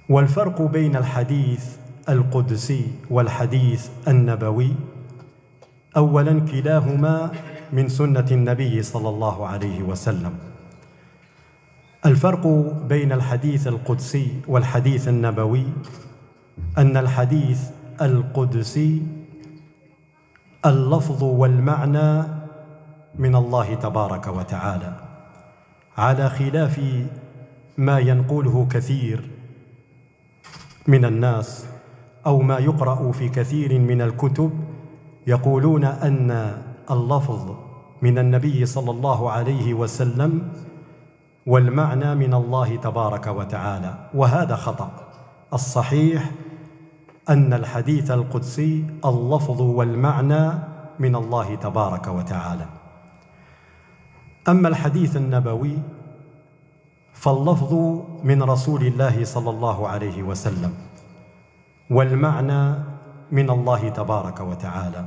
والفرق بين الحديث القدسي والحديث النبوي: أولاً، كلاهما من سنة النبي صلى الله عليه وسلم. الفرق بين الحديث القدسي والحديث النبوي أن الحديث القدسي اللفظ والمعنى من الله تبارك وتعالى، على خلاف ما ينقله كثير من الناس أو ما يقرأ في كثير من الكتب، يقولون أن اللفظ من النبي صلى الله عليه وسلم والمعنى من الله تبارك وتعالى، وهذا خطأ. الصحيح أن الحديث القدسي اللفظ والمعنى من الله تبارك وتعالى. أما الحديث النبوي فاللفظ من رسول الله صلى الله عليه وسلم والمعنى من الله تبارك وتعالى.